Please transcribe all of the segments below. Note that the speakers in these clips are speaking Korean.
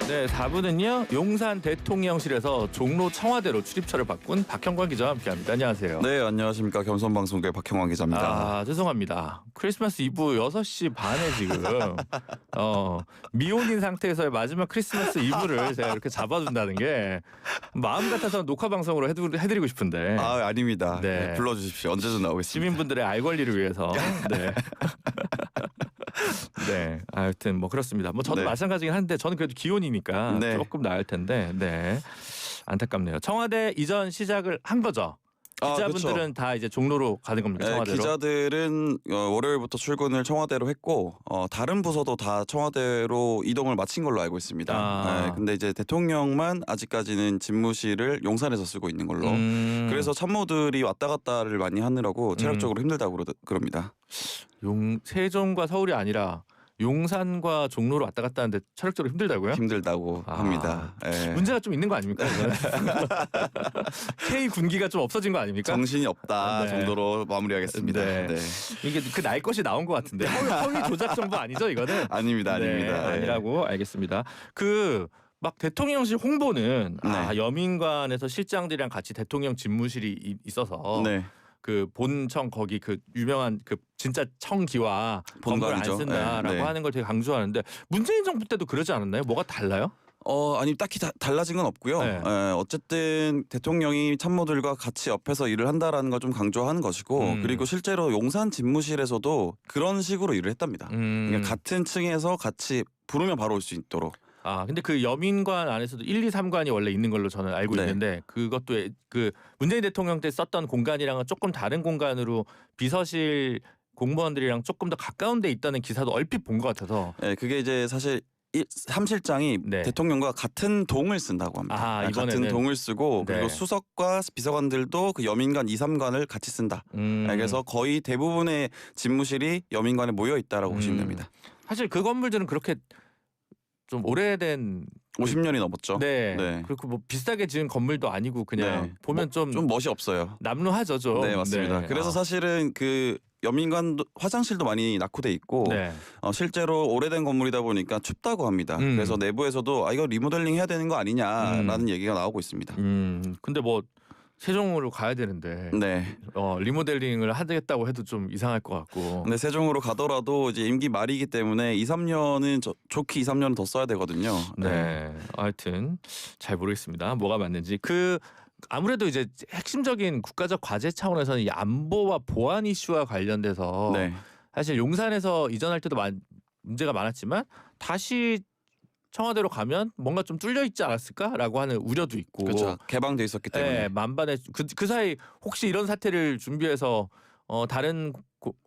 네, 4부는요. 용산 대통령실에서 종로 청와대로 출입처를 바꾼 박형관 기자와 함께합니다. 안녕하세요. 네, 안녕하십니까. 겸손방송국의 박형광 기자입니다. 아, 죄송합니다. 크리스마스 이브 6시 반에 지금 미혼인 상태에서의 마지막 크리스마스 이브를 제가 이렇게 잡아준다는 게 마음 같아서 녹화 방송으로 해드리고 싶은데. 아, 아닙니다. 네. 네, 불러주십시오. 언제든 나오겠습니다. 시민분들의 알 권리를 위해서. 네. 네, 하여튼 뭐 그렇습니다. 뭐 저도 네. 마찬가지긴 한데 저는 그래도 기혼이니까 네. 조금 나을 텐데, 네, 안타깝네요. 청와대 이전 시작을 한 거죠. 기자분들은 그렇죠. 다 이제 종로로 가는 겁니까? 네, 청와대로? 기자들은 월요일부터 출근을 청와대로 했고 다른 부서도 다 청와대로 이동을 마친 걸로 알고 있습니다. 아. 네, 근데 이제 대통령만 아직까지는 집무실을 용산에서 쓰고 있는 걸로. 그래서 참모들이 왔다 갔다를 많이 하느라고 체력적으로 힘들다고 그럽니다. 세종과 서울이 아니라 용산과 종로로 왔다 갔다 하는데 체력적으로 힘들다고요? 힘들다고 합니다. 네. 문제가 좀 있는 거 아닙니까? K 군기가 좀 없어진 거 아닙니까? 정신이 없다 네. 정도로 마무리하겠습니다. 네. 네. 이게 그 날 것이 나온 것 같은데 허위 조작 정보 아니죠 이거는? 아닙니다, 네, 아닙니다. 아니라고 알겠습니다. 막 대통령실 홍보는 네. 여민관에서 실장들이랑 같이 대통령 집무실이 있어서 네. 그 본청 거기 그 유명한 그 진짜 청기와 건물 안 본관이죠. 쓴다라고 네. 하는 걸 되게 강조하는데 문재인 정부 때도 그러지 않았나요? 뭐가 달라요? 아니 딱히 달라진 건 없고요. 네. 어쨌든 대통령이 참모들과 같이 옆에서 일을 한다라는 걸 좀 강조하는 것이고 그리고 실제로 용산 집무실에서도 그런 식으로 일을 했답니다. 그러니까 같은 층에서 같이 부르면 바로 올 수 있도록. 아 근데 그 여민관 안에서도 1, 2, 3관이 원래 있는 걸로 저는 알고 네. 있는데 그것도 그 문재인 대통령 때 썼던 공간이랑은 조금 다른 공간으로 비서실 공무원들이랑 조금 더 가까운 데 있다는 기사도 얼핏 본 것 같아서. 네, 그게 이제 사실 3실장이 네. 대통령과 같은 동을 쓴다고 합니다. 아, 네, 이번에는. 같은 동을 쓰고 네. 그리고 수석과 비서관들도 그 여민관 2, 3관을 같이 쓴다. 그래서 거의 대부분의 집무실이 여민관에 모여 있다라고 보시면 됩니다. 사실 그 건물들은 그렇게 좀 오래된 50년이 넘었죠. 네. 네. 그리고 뭐 비싸게 지은 건물도 아니고 그냥 네. 보면 좀 멋이 없어요. 남루하죠, 좀. 네, 맞습니다. 네. 그래서 사실은 그 여민관 화장실도 많이 낙후돼 있고 네. 실제로 오래된 건물이다 보니까 춥다고 합니다. 그래서 내부에서도 이거 리모델링 해야 되는 거 아니냐라는 얘기가 나오고 있습니다. 근데 뭐 세종으로 가야 되는데 네. 리모델링을 하겠다고 해도 좀 이상할 것 같고. 근데 세종으로 가더라도 이제 임기 말이기 때문에 2, 3년은 좋게 2, 3년은 더 써야 되거든요. 네. 하여튼 잘 모르겠습니다. 뭐가 맞는지. 아무래도 이제 핵심적인 국가적 과제 차원에서는 이 안보와 보안 이슈와 관련돼서 네. 사실 용산에서 이전할 때도 문제가 많았지만 다시 청와대로 가면 뭔가 좀 뚫려 있지 않았을까라고 하는 우려도 있고. 그렇죠. 개방돼 있었기 때문에. 네, 만반의 그 사이 혹시 이런 사태를 준비해서 다른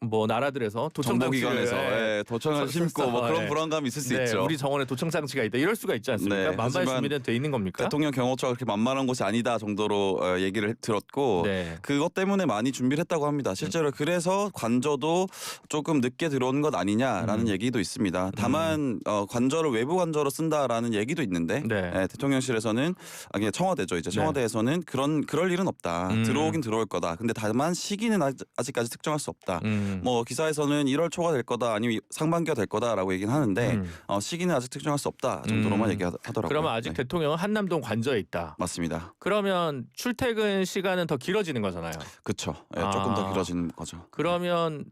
뭐 나라들에서 정보기관에서 도청을 심고 뭐 그런 불안감이 있을 수 있죠. 우리 정원에 도청 장치가 있다 이럴 수가 있지 않습니까? 네, 만반의 하지만 준비는 돼 있는 겁니까? 대통령 경호처가 그렇게 만만한 곳이 아니다 정도로 얘기를 들었고 네. 그것 때문에 많이 준비를 했다고 합니다. 실제로 그래서 관저도 조금 늦게 들어오는 것 아니냐라는 얘기도 있습니다. 다만 관저를 외부 관저로 쓴다라는 얘기도 있는데 네. 대통령실에서는 그냥 청와대죠. 이제 청와대에서는 그럴 일은 없다. 들어오긴 들어올 거다. 근데 다만 시기는 아직까지 특정할 수 없다. 뭐 기사에서는 1월 초가 될 거다 아니면 상반기가 될 거다라고 얘기는 하는데 시기는 아직 특정할 수 없다 정도로만 얘기하더라고요. 그러면 아직 네. 대통령은 한남동 관저에 있다. 맞습니다. 그러면 출퇴근 시간은 더 길어지는 거잖아요. 그렇죠. 조금 더 길어지는 거죠. 그러면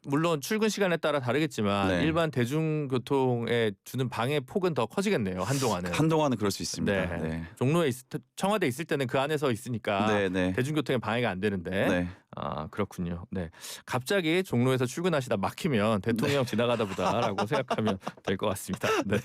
물론 출근 시간에 따라 다르겠지만 네. 일반 대중교통에 주는 방해 폭은 더 커지겠네요. 한동안은 그럴 수 있습니다. 네. 네. 청와대 있을 때는 그 안에서 있으니까 네, 네. 대중교통에 방해가 안 되는데. 네. 아 그렇군요. 네, 갑자기 종로에서 출근하시다 막히면 대통령 지나가다 보다라고 생각하면 될 것 같습니다. 네.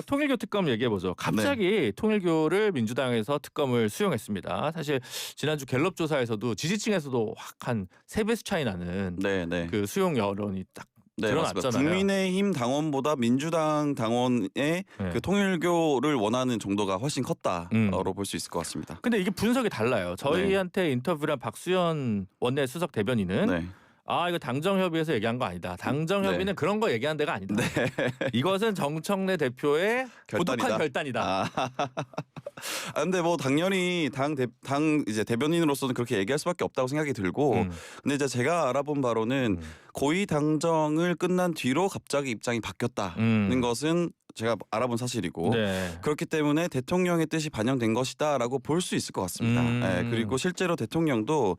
통일교 특검 얘기해 보죠. 갑자기 통일교를 민주당에서 특검을 수용했습니다. 사실 지난주 갤럽 조사에서도 지지층에서도 확 한 3배수 차이 나는 네, 네. 그 수용 여론이 딱 네, 맞습니다. 드러났잖아요. 국민의힘 당원보다 민주당 당원의 그 통일교를 원하는 정도가 훨씬 컸다로 볼 수 있을 것 같습니다. 근데 이게 분석이 달라요. 저희한테 인터뷰한 박수현 원내 수석 대변인은 네. 이거 당정협의회에서 얘기한 거 아니다. 당정협의는 네. 그런 거 얘기한 데가 아니다. 이것은 정청래 대표의 고독한 결단이다. 근데 뭐 당연히 당 이제 대변인으로서는 그렇게 얘기할 수밖에 없다고 생각이 들고, 근데 이제 제가 알아본 바로는 고위 당정을 끝난 뒤로 갑자기 입장이 바뀌었다는 것은 제가 알아본 사실이고, 네. 그렇기 때문에 대통령의 뜻이 반영된 것이다라고 볼 수 있을 것 같습니다. 네, 그리고 실제로 대통령도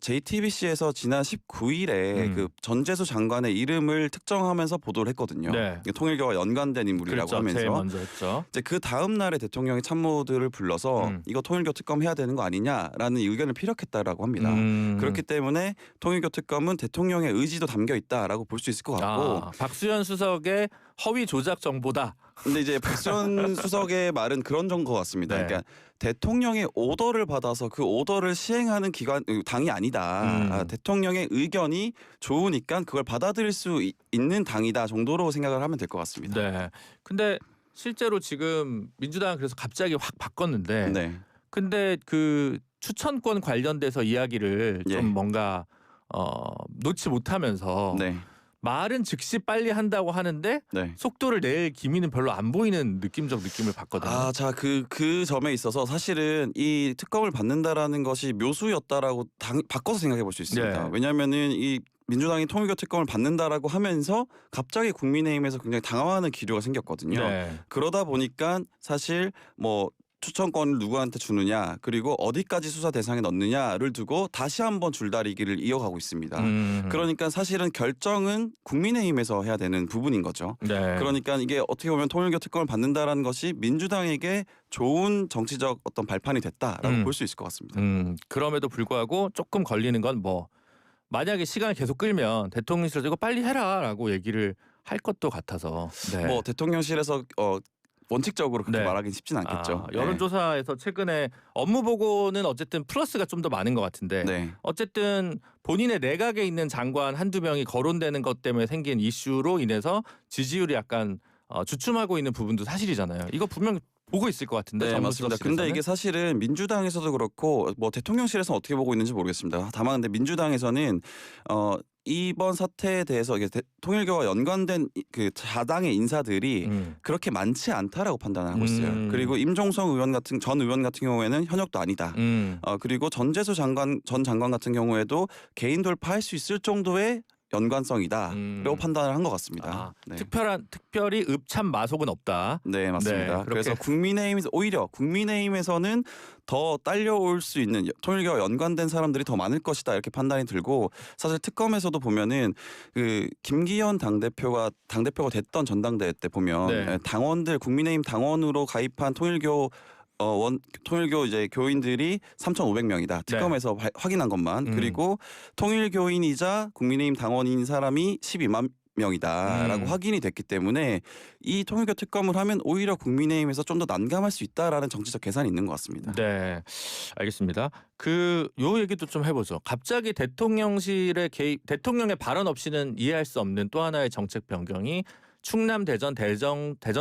JTBC에서 지난 19일에 그 전재수 장관의 이름을 특정하면서 보도를 했거든요. 네. 통일교와 연관된 인물이라고 그렇죠. 하면서 제일 먼저 했죠. 이제 그 다음 날에 대통령이 참모들을 불러서 이거 통일교 특검 해야 되는 거 아니냐라는 의견을 피력했다라고 합니다. 그렇기 때문에 통일교 특검은 대통령의 의지도 담겨 있다라고 볼 수 있을 것 같고, 박수현 수석의 허위 조작 정보다. 근데 이제 박수현 수석의 말은 그런 것 같습니다. 네. 그러니까 대통령의 오더를 받아서 그 오더를 시행하는 당이 아니다. 대통령의 의견이 좋으니까 그걸 받아들일 수 있는 당이다 정도로 생각을 하면 될 것 같습니다. 네. 근데 실제로 지금 민주당은 그래서 갑자기 확 바꿨는데, 네. 근데 그 추천권 관련돼서 이야기를 예. 좀 뭔가 놓지 못하면서 네. 말은 즉시 빨리 한다고 하는데 네. 속도를 낼 기미는 별로 안 보이는 느낌적 느낌을 받거든요. 자, 그 점에 있어서 사실은 이 특검을 받는다라는 것이 묘수였다라고 바꿔서 생각해 볼 수 있습니다. 네. 왜냐하면은 이 민주당이 통일교 특검을 받는다라고 하면서 갑자기 국민의힘에서 굉장히 당황하는 기류가 생겼거든요. 네. 그러다 보니까 사실 뭐 추천권을 누구한테 주느냐, 그리고 어디까지 수사 대상에 넣느냐를 두고 다시 한번 줄다리기를 이어가고 있습니다. 그러니까 사실은 결정은 국민의힘에서 해야 되는 부분인 거죠. 네. 그러니까 이게 어떻게 보면 통일교 특검을 받는다라는 것이 민주당에게 좋은 정치적 어떤 발판이 됐다라고 볼 수 있을 것 같습니다. 그럼에도 불구하고 조금 걸리는 건 뭐 만약에 시간을 계속 끌면 대통령실에서 이거 빨리 해라라고 얘기를 할 것도 같아서. 네. 뭐 대통령실에서 원칙적으로 그렇게 네. 말하기는 쉽진 않겠죠. 여론조사에서 최근에 업무 보고는 어쨌든 플러스가 좀 더 많은 것 같은데, 네. 어쨌든 본인의 내각에 있는 장관 한두 명이 거론되는 것 때문에 생긴 이슈로 인해서 지지율이 약간 주춤하고 있는 부분도 사실이잖아요. 이거 분명 보고 있을 것 같은데. 네, 맞습니다. 근데 이게 사실은 민주당에서도 그렇고 뭐 대통령실에서는 어떻게 보고 있는지 모르겠습니다. 다만 근데 민주당에서는 이번 사태에 대해서 이게 통일교와 연관된 그 자당의 인사들이 그렇게 많지 않다라고 판단을 하고 있어요. 그리고 임종성 전 의원 같은 경우에는 현역도 아니다. 그리고 전재수 전 장관 같은 경우에도 개인 돌파할 수 있을 정도의 연관성이다라고 판단을 한 것 같습니다. 네. 특별히 읍참 마속은 없다. 네, 맞습니다. 네, 그래서 오히려 국민의힘에서는 더 딸려올 수 있는 통일교와 연관된 사람들이 더 많을 것이다 이렇게 판단이 들고, 사실 특검에서도 보면은 그 김기현 당대표가 됐던 전당대회 때 보면 당원들 국민의힘 당원으로 가입한 통일교 이제 교인들이 3,500명이다. 특검에서 확인한 것만. 그리고 통일교인이자 국민의힘 당원인 사람이 12만 명이다라고 확인이 됐기 때문에 이 통일교 특검을 하면 오히려 국민의힘에서 좀 더 난감할 수 있다라는 정치적 계산이 있는 것 같습니다. 네, 알겠습니다. 요 얘기도 좀 해보죠. 갑자기 대통령실의 개입, 대통령의 발언 없이는 이해할 수 없는 또 하나의 정책 변경이 충남 대전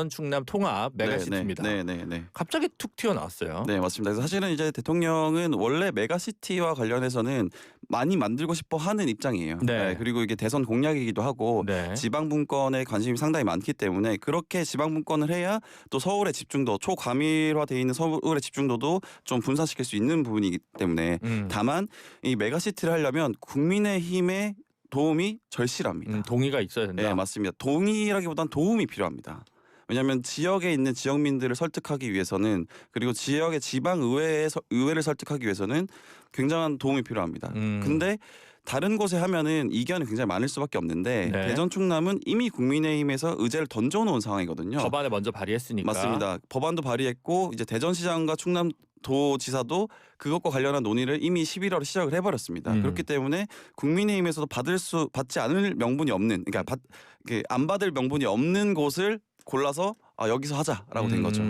충남 통합 메가시티입니다. 네. 갑자기 툭 튀어나왔어요. 네, 맞습니다. 그래서 사실은 이제 대통령은 원래 메가시티와 관련해서는 많이 만들고 싶어 하는 입장이에요. 네. 그리고 이게 대선 공약이기도 하고 지방 분권에 관심이 상당히 많기 때문에 그렇게 지방 분권을 해야 또 서울의 집중도, 초과밀화되어 있는 서울의 집중도도 좀 분산시킬 수 있는 부분이기 때문에 다만 이 메가시티를 하려면 국민의힘의 도움이 절실합니다. 동의가 있어야 된다. 네, 맞습니다. 동의라기보단 도움이 필요합니다. 왜냐하면 지역에 있는 지역민들을 설득하기 위해서는, 그리고 지역의 지방 의회를 설득하기 위해서는 굉장한 도움이 필요합니다. 근데 다른 곳에 하면은 이견이 굉장히 많을 수밖에 없는데 대전 충남은 이미 국민의힘에서 의제를 던져놓은 상황이거든요. 법안을 먼저 발의했으니까. 맞습니다. 법안도 발의했고 이제 대전시장과 충남도지사도 그것과 관련한 논의를 이미 11월에 시작을 해버렸습니다. 그렇기 때문에 국민의힘에서도 받지 않을 명분이 없는, 그러니까 안 받을 명분이 없는 곳을 골라서 여기서 하자라고 된 거죠.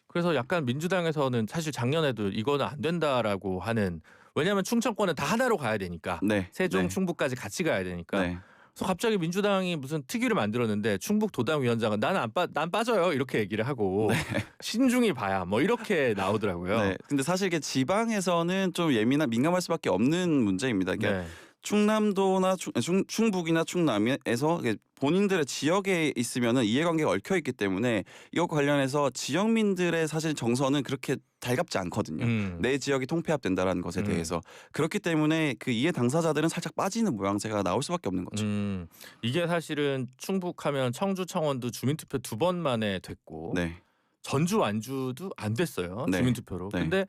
그래서 약간 민주당에서는 사실 작년에도 이거는 안 된다라고 하는, 왜냐하면 충청권은 다 하나로 가야 되니까. 세종, 충북까지 같이 가야 되니까. 그래서 갑자기 민주당이 무슨 특위를 만들었는데 충북 도당위원장은 난 빠져요 이렇게 얘기를 하고 신중히 봐야 뭐 이렇게 나오더라고요. 근데 사실 이게 지방에서는 좀 민감할 수밖에 없는 문제입니다. 그러니까 충남도나 충북이나 충남에서 본인들의 지역에 있으면은 이해관계가 얽혀 있기 때문에 이것과 관련해서 지역민들의 사실 정서는 그렇게 달갑지 않거든요. 내 지역이 통폐합된다라는 것에 대해서 그렇기 때문에 그 이해 당사자들은 살짝 빠지는 모양새가 나올 수밖에 없는 거죠. 이게 사실은 충북하면 청주, 청원도 주민투표 2번 만에 됐고 네. 전주, 완주도 안 됐어요. 네. 주민투표로. 네. 근데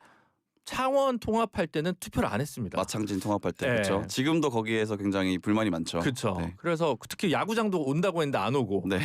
창원 통합할 때는 투표를 안 했습니다. 마창진 통합할 때 네. 그렇죠. 지금도 거기에서 굉장히 불만이 많죠. 그렇죠. 네. 그래서 특히 야구장도 온다고 했는데 안 오고. 네.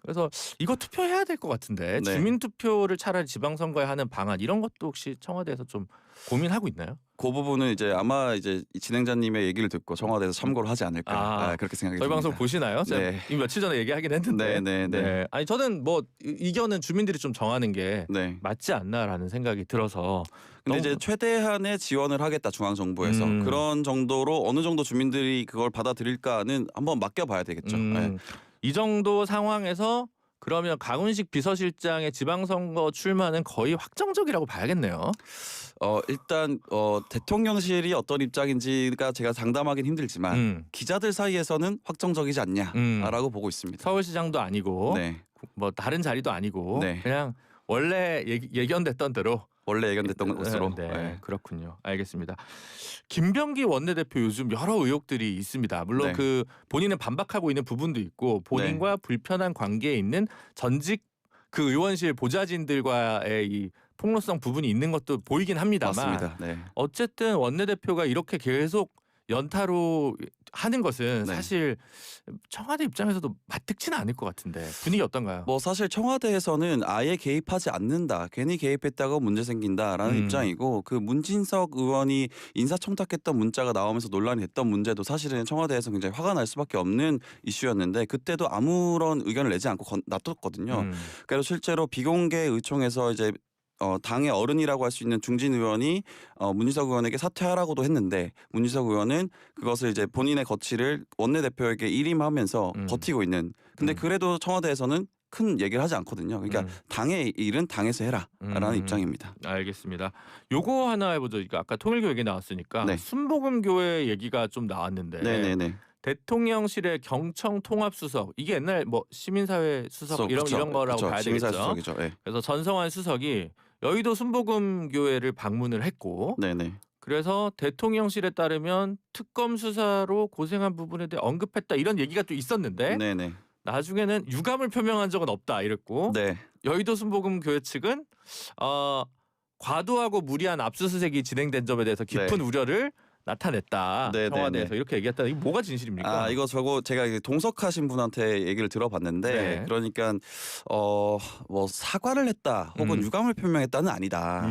그래서 이거 투표해야 될 것 같은데 네. 주민투표를 차라리 지방선거에 하는 방안 이런 것도 혹시 청와대에서 좀 고민하고 있나요? 그 부분은 이제 아마 이제 이 진행자님의 얘기를 듣고 청와대에서 참고를 하지 않을까 그렇게 생각이 저희 듭니다. 방송 보시나요? 제가 네. 이미 며칠 전에 얘기하긴 했는데. 네. 아니 저는 뭐 이견은 주민들이 좀 정하는 게 네. 맞지 않나라는 생각이 들어서. 근데 너무- 이제 최대한의 지원을 하겠다 중앙 정부에서 그런 정도로 어느 정도 주민들이 그걸 받아들일까는 한번 맡겨봐야 되겠죠. 네. 이 정도 상황에서 그러면 강훈식 비서실장의 지방선거 출마는 거의 확정적이라고 봐야겠네요. 일단 대통령실이 어떤 입장인지가 제가 장담하기는 힘들지만 기자들 사이에서는 확정적이지 않냐라고 보고 있습니다. 서울시장도 아니고 네. 뭐 다른 자리도 아니고 네. 그냥 원래 예견됐던 대로. 원래 예견됐던 것으로. 네, 네. 그렇군요. 알겠습니다. 김병기 원내대표 요즘 여러 의혹들이 있습니다. 물론 네. 그 본인은 반박하고 있는 부분도 있고 본인과 불편한 관계에 있는 전직 그 의원실 보좌진들과의 이 폭로성 부분이 있는 것도 보이긴 합니다만 맞습니다. 네. 어쨌든 원내대표가 이렇게 계속 연타로 하는 것은 네. 사실 청와대 입장에서도 마뜩지는 않을 것 같은데 분위기 어떤가요? 뭐 사실 청와대에서는 아예 개입하지 않는다. 괜히 개입했다고 문제 생긴다라는 입장이고 그 문진석 의원이 인사청탁했던 문자가 나오면서 논란이 됐던 문제도 사실은 청와대에서 굉장히 화가 날 수밖에 없는 이슈였는데 그때도 아무런 의견을 내지 않고 놔뒀거든요. 그래서 실제로 비공개 의총에서 이제 당의 어른이라고 할 수 있는 중진 의원이 문희석 의원에게 사퇴하라고도 했는데 문희석 의원은 그것을 이제 본인의 거취를 원내대표에게 일임하면서 버티고 있는. 근데 그래도 청와대에서는 큰 얘기를 하지 않거든요. 그러니까 당의 일은 당에서 해라라는 입장입니다. 알겠습니다. 요거 하나 해보죠. 그러니까 아까 통일교 얘기 나왔으니까 네. 순복음교회 얘기가 좀 나왔는데 네네네. 대통령실의 경청통합수석 이게 옛날 뭐 시민사회 수석 이런 거라고 봐야 되겠죠. 시민사회 수석이죠. 네. 그래서 전성환 수석이 여의도 순복음교회를 방문을 했고 네네. 그래서 대통령실에 따르면 특검 수사로 고생한 부분에 대해 언급했다 이런 얘기가 또 있었는데 네네. 나중에는 유감을 표명한 적은 없다 이랬고 네. 여의도 순복음교회 측은 과도하고 무리한 압수수색이 진행된 점에 대해서 깊은 네. 우려를 나타냈다. 네, 청와대에서 네, 네. 이렇게 얘기했다. 이게 뭐가 진실입니까? 이거 제가 이제 동석하신 분한테 얘기를 들어봤는데 네. 그러니까 뭐 사과를 했다 혹은 유감을 표명했다는 아니다.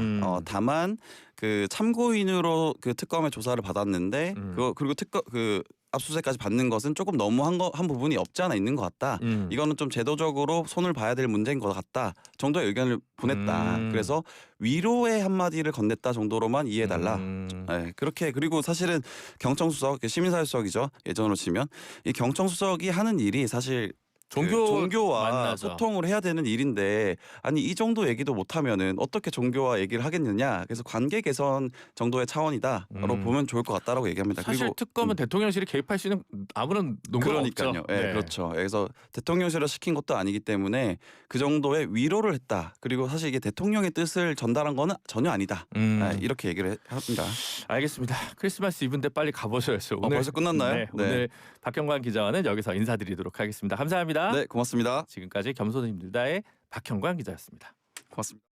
다만 그 참고인으로 그 특검의 조사를 받았는데 그리고 그 압수수색까지 받는 것은 조금 너무 한 부분이 없지 않아 있는 것 같다. 이거는 좀 제도적으로 손을 봐야 될 문제인 것 같다. 정도의 의견을 보냈다. 그래서 위로의 한마디를 건넸다 정도로만 이해해달라. 네, 그렇게 그리고 사실은 경청수석 시민사회 수석이죠. 예전으로 치면 이 경청수석이 하는 일이 사실 종교와 만나죠. 소통을 해야 되는 일인데 아니 이 정도 얘기도 못하면은 어떻게 종교와 얘기를 하겠느냐. 그래서 관계 개선 정도의 차원이다라고 보면 좋을 것 같다라고 얘기합니다. 사실 그리고 특검은 대통령실이 개입할 수 있는 아무런 논거가 없죠. 그러니까요. 네, 그렇죠. 그래서 대통령실을 시킨 것도 아니기 때문에 그 정도의 위로를 했다. 그리고 사실 이게 대통령의 뜻을 전달한 거는 전혀 아니다. 이렇게 얘기를 합니다. 알겠습니다. 크리스마스 이브인데 빨리 가보셔야죠. 오늘 벌써 끝났나요? 네, 오늘 박형관 기자와는 여기서 인사드리도록 하겠습니다. 감사합니다. 네, 고맙습니다. 지금까지 겸손입니다의 박형관 기자였습니다. 고맙습니다.